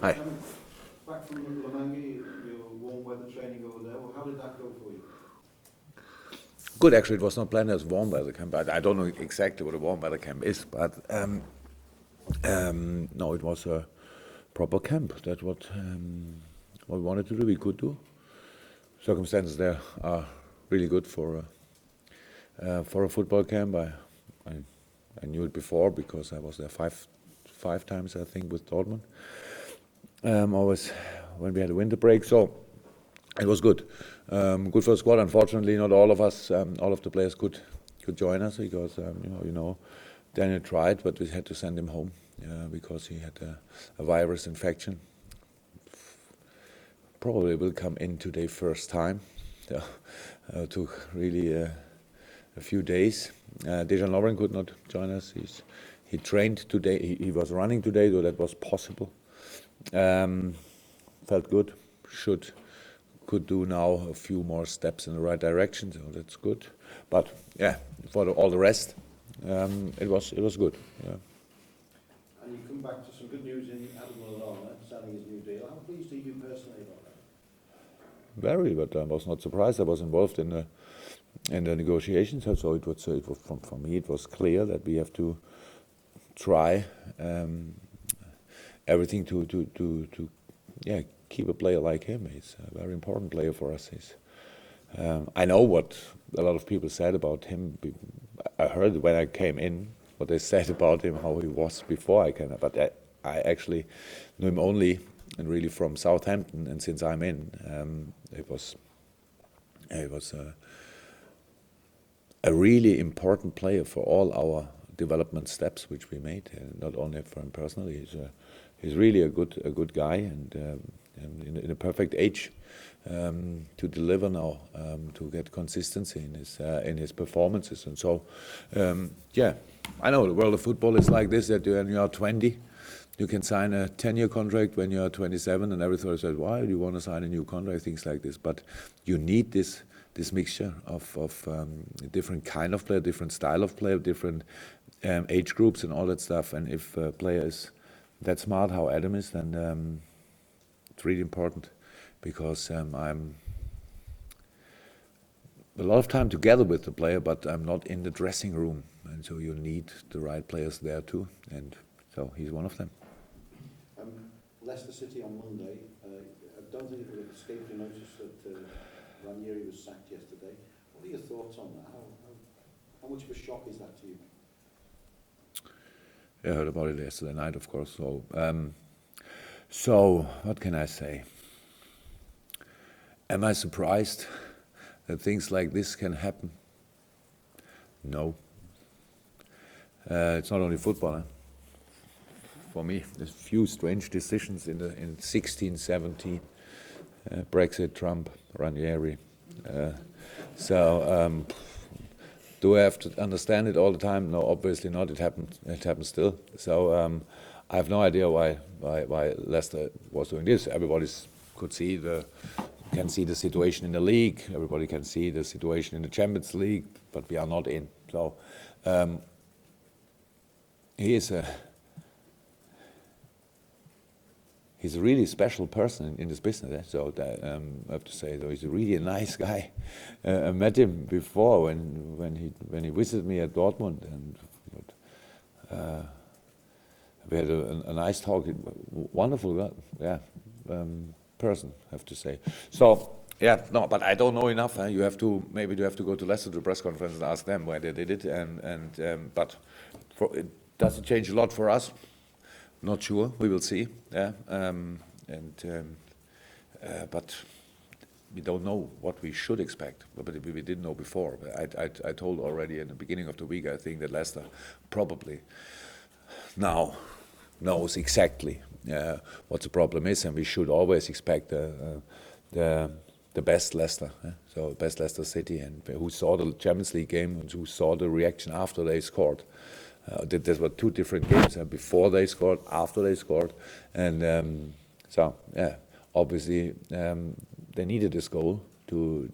Hi. Coming back from Lamangi, your warm weather training over there, well, how did that go for you? Good, actually, it was not planned as warm weather camp. I don't know exactly what a warm weather camp is, but no, it was a proper camp. That's what we wanted to do. We could do. Circumstances there are really good for a football camp. I knew it before because I was there five times, I think, with Dortmund. Always when we had a winter break, so it was good. Good for the squad. Unfortunately, not all of us, all of the players could join us because Daniel tried, but we had to send him home because he had a virus infection. Probably will come in today first time. So, took really a few days. Dejan Lovren could not join us. He trained today. He was running today, so that was possible. Felt good. Could do now a few more steps in the right direction, so that's good. But yeah, for all the rest, it was good. Yeah. And you come back to some good news in Adam Lallana signing his new deal. How pleased are you personally about that? Very, but I was not surprised. I was involved in the negotiations, so it was for me. It was clear that we have to try everything to keep a player like him. He's a very important player for us. I know what a lot of people said about him. I heard when I came in what they said about him, how he was before I came in. But I actually knew him only and really from Southampton, and since I'm in, it was a really important player for all our development steps which we made, not only for him personally. He's really a good guy and in a perfect age to deliver now, to get consistency in his performances, and so I know the world of football is like this. That when you are 20, you can sign a 10-year contract. When you are 27, and everybody says, "Why do you want to sign a new contract?" Things like this, but you need this mixture of different kind of player, different style of player, different age groups, and all that stuff. And if a player is that smart, how Adam is, then it's really important, because I'm a lot of time together with the player, but I'm not in the dressing room, and so you need the right players there too, and so he's one of them. Leicester City on Monday. I don't think it would have escaped your notice that Ranieri was sacked yesterday. What are your thoughts on that? How much of a shock is that to you? I heard about it yesterday night, of course. So what can I say? Am I surprised that things like this can happen? No. It's not only football. For me, there's few strange decisions in 16, 17, Brexit, Trump, Ranieri. Do I have to understand it all the time? No, obviously not. It happens still. So I have no idea why Leicester was doing this. Everybody can see the situation in the league. Everybody can see the situation in the Champions League, but we are not in. So he's a really special person in this business. So I have to say, though, he's a really nice guy. I met him before when he visited me at Dortmund, and we had a nice talk. Wonderful guy, person, I have to say. So but I don't know enough. You have to go to Leicester to press conference and ask them why they did it. But does it change a lot for us? Not sure. We will see. But we don't know what we should expect. But we didn't know before. I told already in the beginning of the week. I think that Leicester probably now knows exactly what the problem is, and we should always expect the best Leicester. So best Leicester City, and who saw the Champions League game and who saw the reaction after they scored. There were two different games, before they scored, after they scored, and obviously they needed this goal to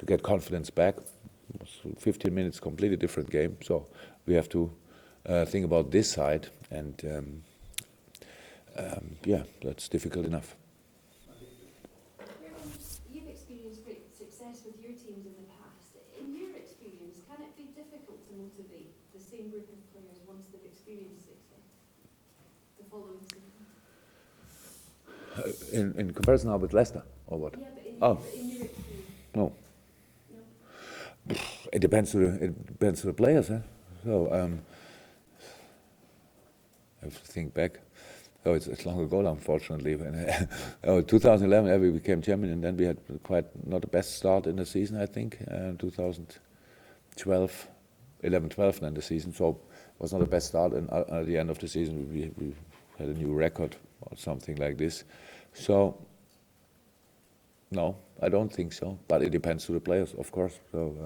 get confidence back. It was 15 minutes, completely different game. So we have to think about this side, and Yeah, that's difficult enough. You've experienced great success with your teams in the past. In your experience, can it be difficult to motivate the same group of players once they've experienced success the following season? In comparison now with Leicester, or what? Yeah, but Oh. in your experience. No. No. It depends to the players, huh? So I have to think back. Oh, it's long ago, unfortunately. When, 2011, we became champion, and then we had quite not the best start in the season, I think. 2012, 11-12 then the season, so it was not the best start. And at the end of the season, we had a new record or something like this. So no, I don't think so. But it depends to the players, of course. So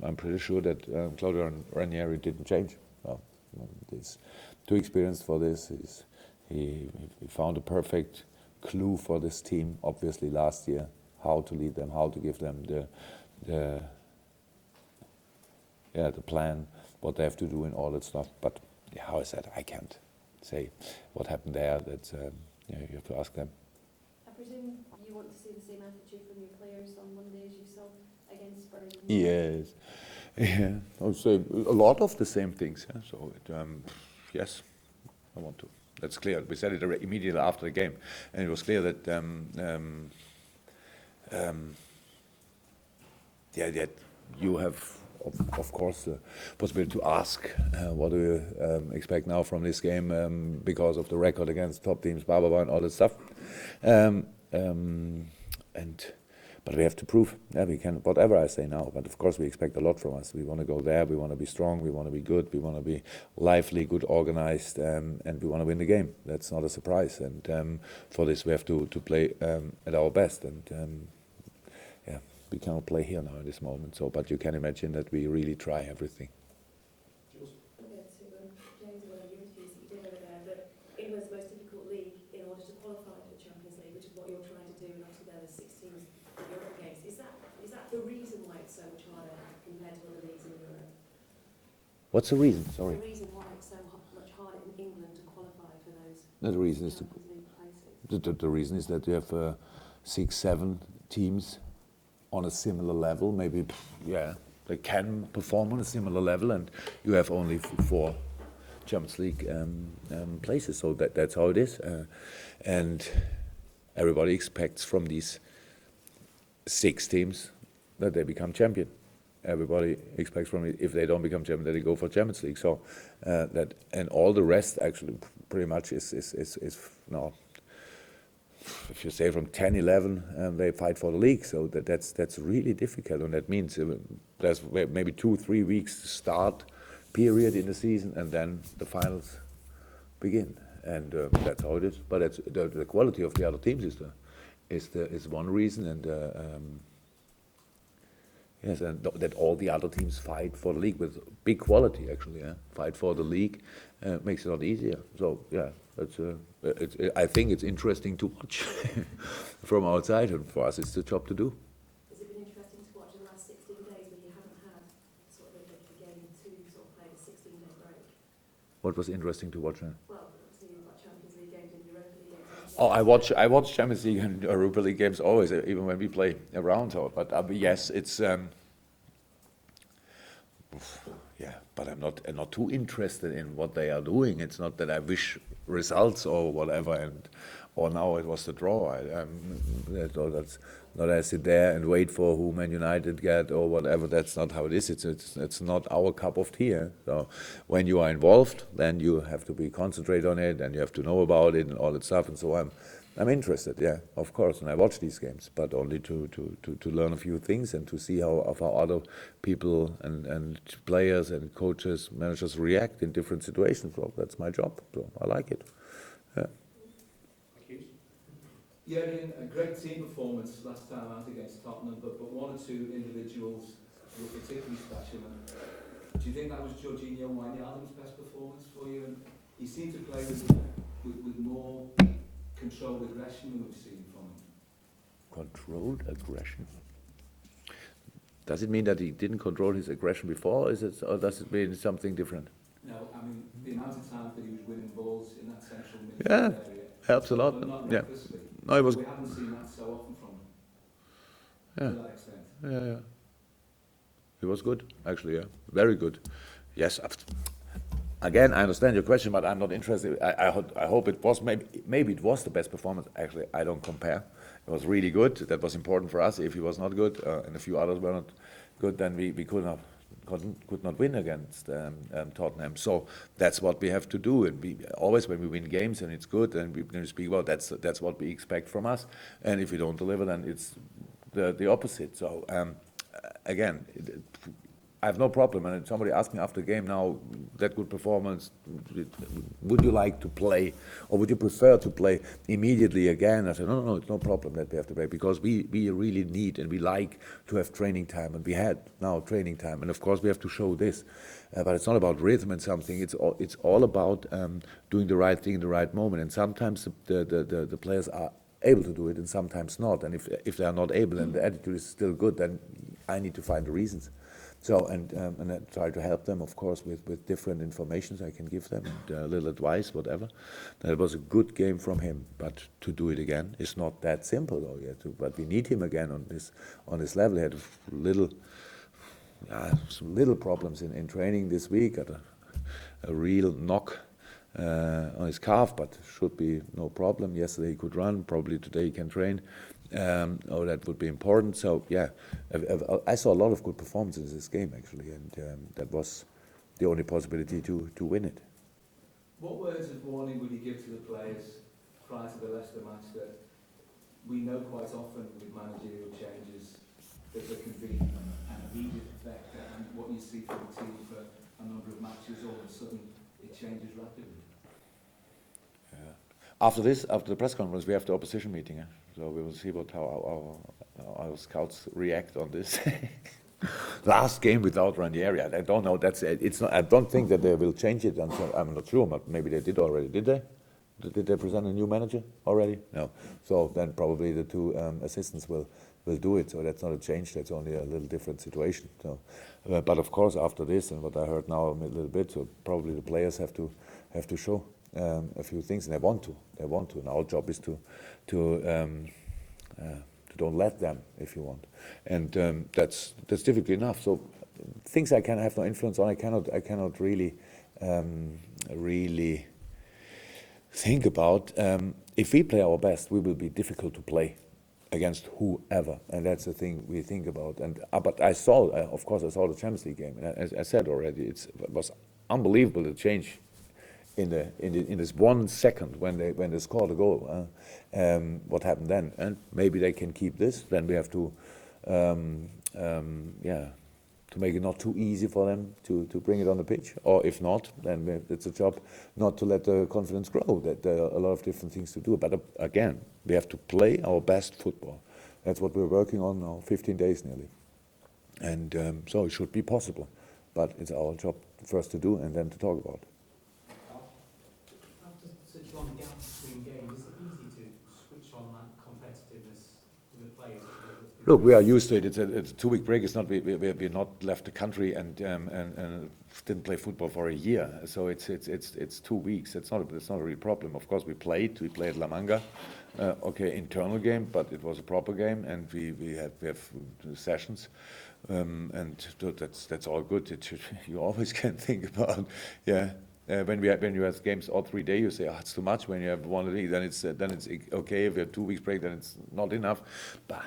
I'm pretty sure that Claudio Ranieri didn't change. Well, he's too experienced for this. He found a perfect clue for this team, obviously, last year, how to lead them, how to give them the plan, what they have to do and all that stuff. But how I said, I can't say what happened there. That you have to ask them. I presume you want to see the same attitude from your players on Monday as you saw against Spurs. Yes, yeah, I would say a lot of the same things. Yeah? So yes, I want to. That's clear. We said it immediately after the game, and it was clear that that you have, of course, the possibility to ask what do you expect now from this game because of the record against top teams, blah blah blah, and all that stuff. But we have to prove. Yeah, we can, whatever I say now. But of course, we expect a lot from us. We want to go there. We want to be strong. We want to be good. We want to be lively, good, organized, and we want to win the game. That's not a surprise. And for this, we have to play at our best. And yeah, we cannot play here now in this moment. So, but you can imagine that we really try everything. James, one of your interviews that you did over there, that England's most difficult league in order to qualify for the Champions League, which is what you're trying to do, and obviously there are 6 teams that you're up against. Is that the reason why it's so much harder compared to other leagues in Europe? What's the reason? Sorry. The reason why it's so much harder in England to qualify for those No, the reason is Champions League places? the reason is that you have 6, 7 teams on a similar level. Maybe, yeah, they can perform on a similar level, and you have only 4 Champions League places. So that's how it is, and everybody expects from these 6 teams that they become champion. Everybody expects from it, if they don't become champion, that they go for Champions League. So that, and all the rest actually pretty much is no. If you say from 10, 11, they fight for the league. So that's really difficult, and that means there's maybe 2-3 weeks start period in the season, and then the finals begin, and that's how it is. But it's the quality of the other teams is one reason, and yes, and that all the other teams fight for the league with big quality, actually. Yeah? Fight for the league makes it a lot easier. So yeah, I think it's interesting to watch from outside, and for us, it's the job to do. Has it been interesting to watch the last 16 days when you haven't had sort of a game to sort of play the 16-day break? What was interesting to watch? Well, obviously you've got Champions League games and Europa League games. Oh, I watch Champions League and Europa League games always, even when we play around. But yes, it's yeah. But I'm not too interested in what they are doing. It's not that I wish results or whatever, or now it was the draw. That's not I sit there and wait for who Man United get or whatever. That's not how it is. It's not our cup of tea. So when you are involved, then you have to be concentrated on it, and you have to know about it and all that stuff. And so I'm interested, yeah, of course, and I watch these games, but only to learn a few things and to see how other people and players and coaches, managers react in different situations. So that's my job. So I like it. Yeah. Jurgen, a great team performance last time out against Tottenham, but 1 or 2 individuals were particularly special. And do you think that was Jorginho Wijnaldum's best performance for you? And he seemed to play with more controlled aggression than we've seen from him. Controlled aggression. Does it mean that he didn't control his aggression before, or does it mean something different? No, I mean the amount of times that he was winning balls in that central midfield area. helps a lot. But not Yeah. recklessly. No, it was. We haven't seen that so often from him, Yeah. to that extent. Yeah. It was good, actually. Yeah, very good. Yes. Again, I understand your question, but I'm not interested. I hope it was maybe it was the best performance. Actually, I don't compare. It was really good. That was important for us. If he was not good and a few others were not good, then we could not win against Tottenham. So that's what we have to do. And we always, when we win games and it's good, and we speak about that's what we expect from us. And if we don't deliver, then it's the opposite. So again. I have no problem, and somebody asked me after the game now, that good performance, would you like to play, or would you prefer to play immediately again? I said, no, it's no problem that we have to play, because we really need and we like to have training time, and we had now training time, and of course we have to show this, but it's not about rhythm and something, it's all about doing the right thing in the right moment, and sometimes the players are able to do it, and sometimes not, and if they are not able and the attitude is still good, then I need to find the reasons. So, and I try to help them, of course, with different informations I can give them, and a little advice, whatever. That was a good game from him, but to do it again is not that simple, though. But we need him again on this level. He had some little problems in training this week. Got a real knock on his calf, but should be no problem. Yesterday he could run. Probably today he can train. That would be important. So yeah, I saw a lot of good performances in this game actually, and that was the only possibility to win it. What words of warning would you give to the players prior to the Leicester match that we know quite often with managerial changes that there can be an immediate effect, and what you see from the team for a number of matches, all of a sudden it changes rapidly? After the press conference, we have the opposition meeting. So we will see how our scouts react on this. Last game without Ranieri, I don't know. It's not. I don't think that they will change it until. I'm not sure, but maybe they did already. Did they? Did they present a new manager already? No. So then probably the two assistants will do it. So that's not a change. That's only a little different situation. So, but of course, after this and what I heard now a little bit, so probably the players have to show a few things, and they want to. And our job is to don't let them, if you want. And that's difficult enough. So things I can have no influence on. I cannot really think about. If we play our best, we will be difficult to play against whoever, and that's the thing we think about. And but I saw, of course, I saw the Champions League game, and as I said already, it was unbelievable the change in this 1 second when they scored a goal. What happened then? And maybe they can keep this. Then we have to to make it not too easy for them to bring it on the pitch. Or if not, then it's a job not to let the confidence grow. That there are a lot of different things to do. But again, we have to play our best football. That's what we're working on now, 15 days nearly. And so it should be possible. But it's our job first to do and then to talk about. After such long gaps between games, is it easy to switch on that competitiveness to the players? Look, we are used to it. It's a 2-week break. It's not we're not left the country and didn't play football for a year. So it's 2 weeks. It's not a real problem. Of course, we played La Manga, internal game, but it was a proper game, and we have sessions, and that's all good. You always can think about when you have games all 3 days, you say, it's too much. When you have 1 day, then it's okay. If you have 2 weeks break, then it's not enough. But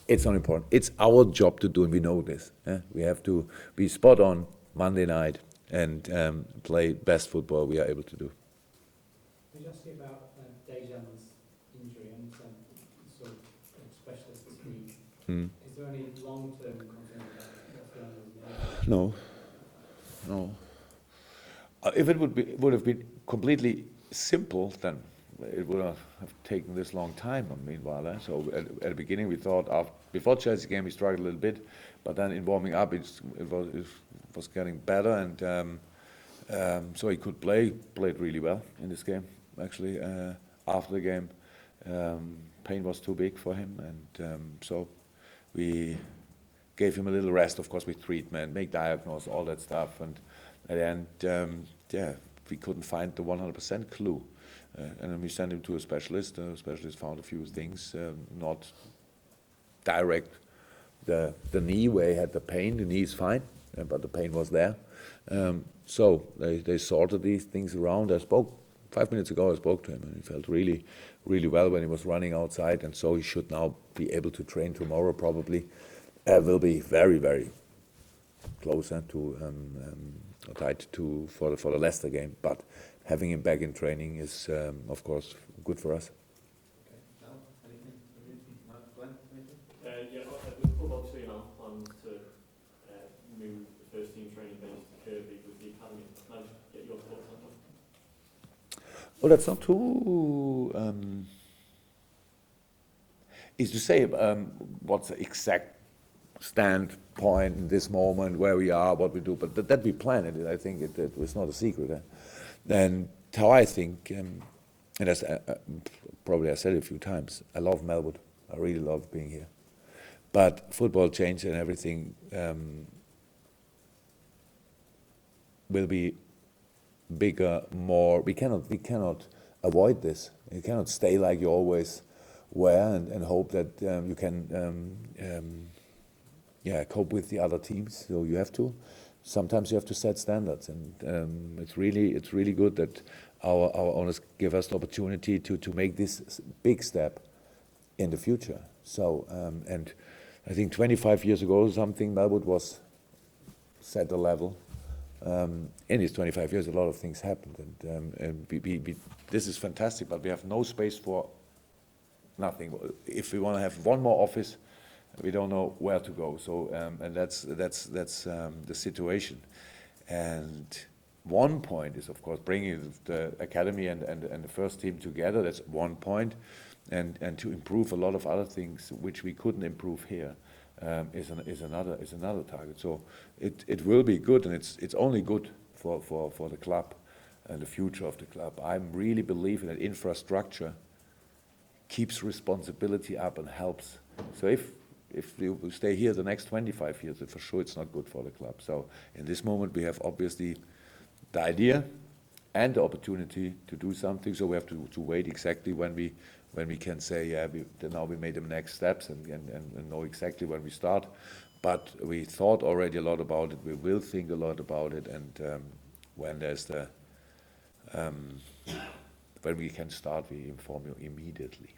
it's not important. It's our job to do, and we know this. We have to be spot on Monday night and play best football we are able to do. Can you ask you about Dejan's injury and sort of specialist this week? Is there any long-term concern about what's going on? No. If it would have been completely simple, then it would have taken this long time. Meanwhile, so at the beginning we thought before Chelsea game we struggled a little bit, but then in warming up it was getting better, and so he could played really well in this game. Actually, after the game, pain was too big for him, and so we gave him a little rest. Of course, with treatment, make diagnose, all that stuff, and at the end, we couldn't find the 100% clue. And then we sent him to a specialist. The specialist found a few things, not direct the knee where he had the pain. The knee is fine, but the pain was there. So they sorted these things around. 5 minutes ago, I spoke to him, and he felt really, really well when he was running outside, and so he should now be able to train tomorrow probably. Will be very, very closer to tied to for the Leicester game, but having him back in training is of course good for us. Okay. Now, anything? Glenn, anything? Liverpool obviously announced plans to move the first team training base to Kirby with the academy. Can I just get your thoughts on that? Well, that's not too easy to say what's the exact standpoint in this moment, where we are, what we do, but that we plan it. I think it was not a secret. And how I think, and as probably I said it a few times, I love Melwood. I really love being here. But football change and everything will be bigger, more. We cannot avoid this. You cannot stay like you always were and hope that you can cope with the other teams. So you have to. Sometimes you have to set standards, and it's really good that our owners give us the opportunity to make this big step in the future. So and I think 25 years ago something Melwood was set a level. In these 25 years, a lot of things happened, and this is fantastic. But we have no space for nothing. If we want to have one more office, we don't know where to go. So and that's the situation. And one point is, of course, bringing the academy and the first team together. That's one point, and to improve a lot of other things which we couldn't improve here. Is another target. So it will be good, and it's only good for the club and the future of the club. I'm really believing that infrastructure keeps responsibility up and helps. So if you stay here the next 25 years, for sure it's not good for the club. So in this moment we have obviously the idea and the opportunity to do something. So we have to wait exactly when we can say, now we made the next steps and know exactly when we start. But we thought already a lot about it. We will think a lot about it, and when there's when we can start, we inform you immediately.